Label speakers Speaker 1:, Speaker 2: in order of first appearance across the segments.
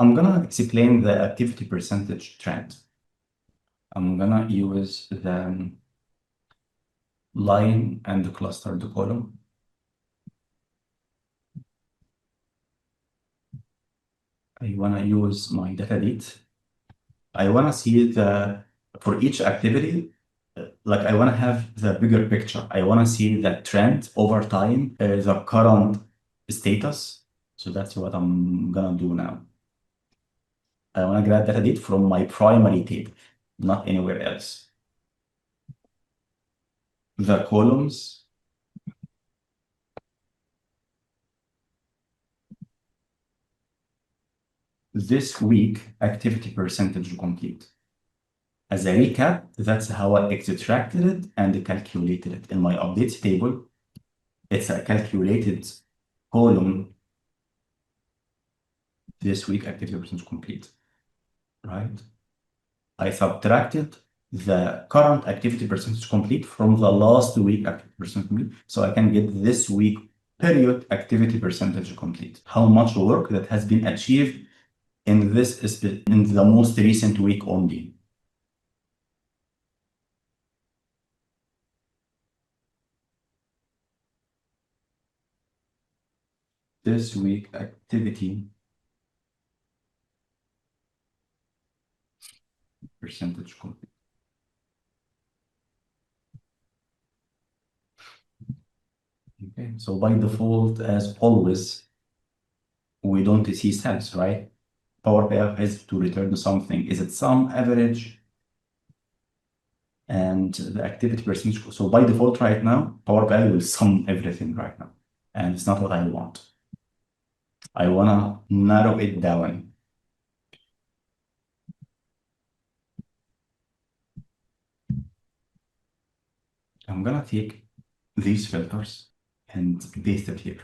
Speaker 1: I'm gonna explain the activity percentage trend. I'm gonna use the line and the clustered column. I wanna use my data date. I wanna see for each activity, like I wanna have the bigger picture. I wanna see the trend over time, the current status. So that's what I'm gonna do now. I wanna grab data date from my primary table, not anywhere else. The columns, this week activity percentage complete. As a recap, that's how I extracted it and calculated it. In my updates table, it's a calculated column, this week activity percentage complete, right? I subtracted the current activity percentage complete from the last week activity percentage complete, so I can get this week period activity percentage complete. How much work that has been achieved in the most recent week only. This week activity percentage complete. Okay, so by default, as always, we don't see cells, right? Power BI has to return something. Is it sum, average, and the activity percentage? So by default right now, Power BI will sum everything right now. And it's not what I want. I wanna narrow it down. I'm gonna take these filters and paste it here.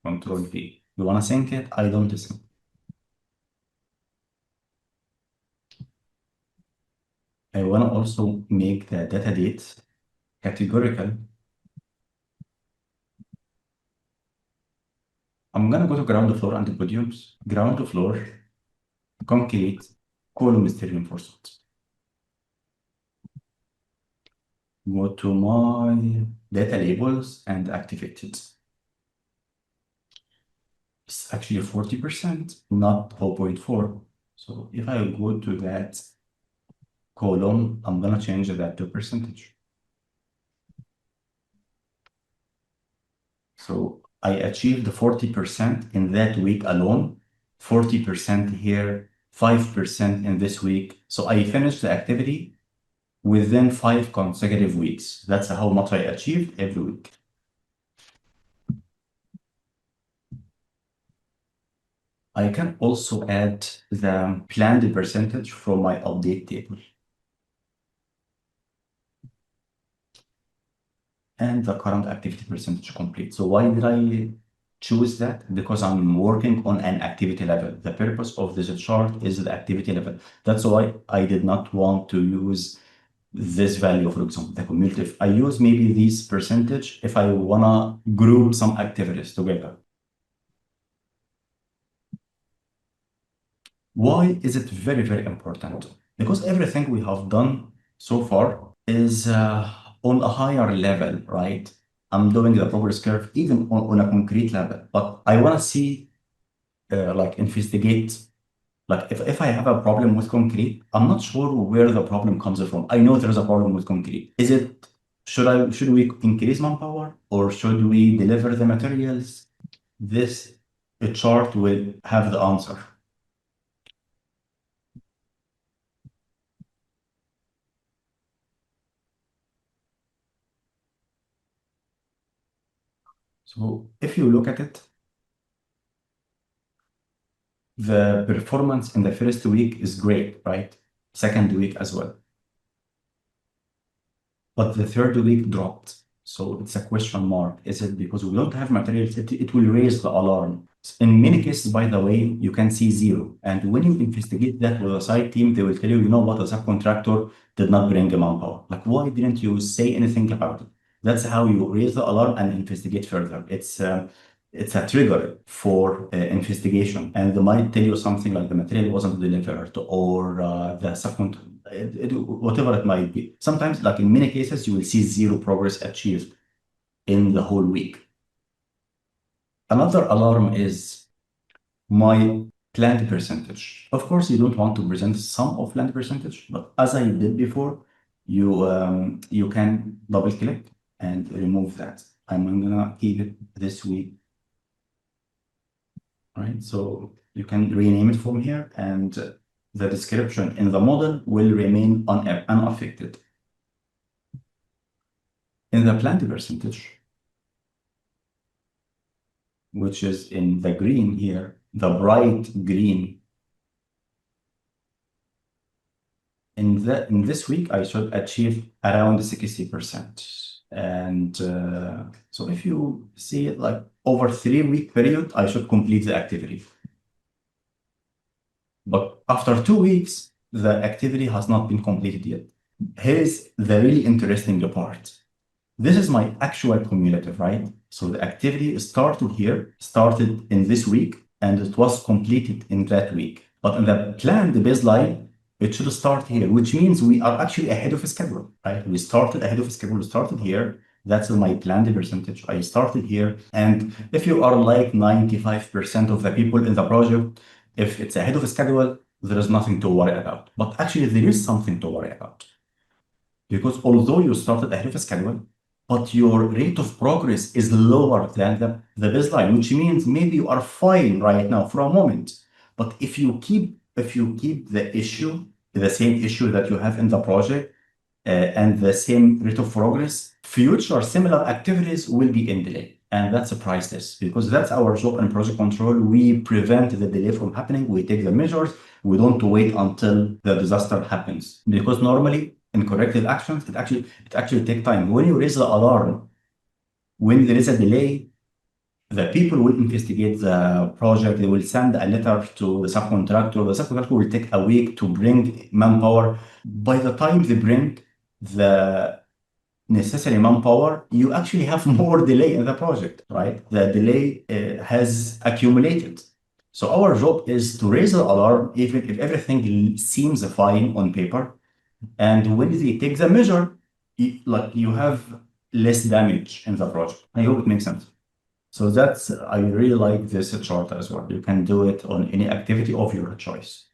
Speaker 1: Control V. You wanna sync it? I don't sync. I wanna also make the data date categorical. I'm gonna go to ground floor and produce ground floor, concrete, column steel reinforcement. Go to my data labels and activate it. It's actually 40%, not 0.4. So if I go to that column, I'm gonna change that to percentage. So I achieved 40% in that week alone, 40% here, 5% in this week. So I finished the activity within 5 consecutive weeks. That's how much I achieved every week. I can also add the planned percentage from my update table. And the current activity percentage complete. So why did I choose that? Because I'm working on an activity level. The purpose of this chart is the activity level. That's why I did not want to use this value, for example, the cumulative. I use maybe this percentage if I wanna group some activities together. Why is it very, very important? Because everything we have done so far is on a higher level, right? I'm doing the progress curve even on a concrete level, but I want to see, like, investigate. Like, if I have a problem with concrete, I'm not sure where the problem comes from. I know there's a problem with concrete. Should we increase manpower or should we deliver the materials? This chart will have the answer. So if you look at it, the performance in the first week is great, right? Second week as well. But the third week dropped. So it's a question mark. Is it because we don't have materials? It will raise the alarm. In many cases, by the way, you can see zero. And when you investigate that with a site team, they will tell you, you know what, the subcontractor did not bring a manpower. Like, why didn't you say anything about it? That's how you raise the alarm and investigate further. It's it's a trigger for investigation, and they might tell you something like the material wasn't delivered or the subcont, whatever it might be. Sometimes, like in many cases, you will see zero progress achieved in the whole week. Another alarm is my planned percentage. Of course, you don't want to present sum of planned percentage, but as I did before, you can double click and remove that. I'm gonna keep it this week. Right? So you can rename it from here, and the description in the model will remain unaffected. In the planned percentage, which is in the green here, the bright green, in this week, I should achieve around 60%. And so if you see it like over 3 week period, I should complete the activity. But after 2 weeks, the activity has not been completed yet. Here's the really interesting part. This is my actual cumulative, right? So the activity started in this week, and it was completed in that week. But in the planned baseline, it should start here, which means we are actually ahead of schedule, right? We started ahead of schedule, we started here. That's my planned percentage. I started here. And if you are like 95% of the people in the project, if it's ahead of schedule, there is nothing to worry about. But actually, there is something to worry about. Because although you started ahead of schedule, but your rate of progress is lower than the baseline, which means maybe you are fine right now for a moment. But if you keep the same issue that you have in the project, and the same rate of progress, future similar activities will be in delay. And that's priceless, because that's our job in project control. We prevent the delay from happening. We take the measures. We don't wait until the disaster happens, because normally in corrective actions, it actually takes time. When you raise the alarm, when there is a delay, the people will investigate the project. They will send a letter to the subcontractor. The subcontractor will take a week to bring manpower. By the time they bring the necessary manpower, you actually have more delay in the project, right? The delay has accumulated. So our job is to raise the alarm even if everything seems fine on paper. And when they take the measure, you have less damage in the project. I hope it makes sense. So I really like this chart as well. You can do it on any activity of your choice.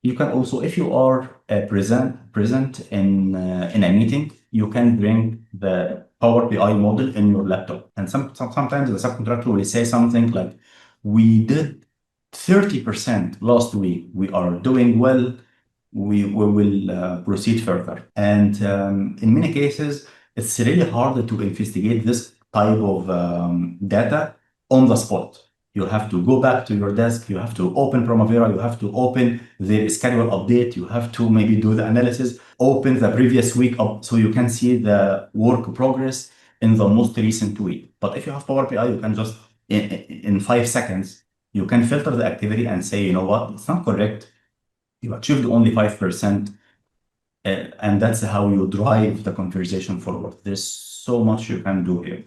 Speaker 1: You can also, if you are present in a meeting, you can bring the Power BI model in your laptop. And sometimes the subcontractor will say something like, "We did 30% last week. We are doing well. We will proceed further." And in many cases, it's really hard to investigate this type of data on the spot. You have to go back to your desk, you have to open Primavera, you have to open the schedule update, you have to maybe do the analysis, open the previous week up so you can see the work progress in the most recent week. But if you have Power BI, you can just, in 5 seconds, you can filter the activity and say, you know what, it's not correct. You achieved only 5%. And that's how you drive the conversation forward. There's so much you can do here.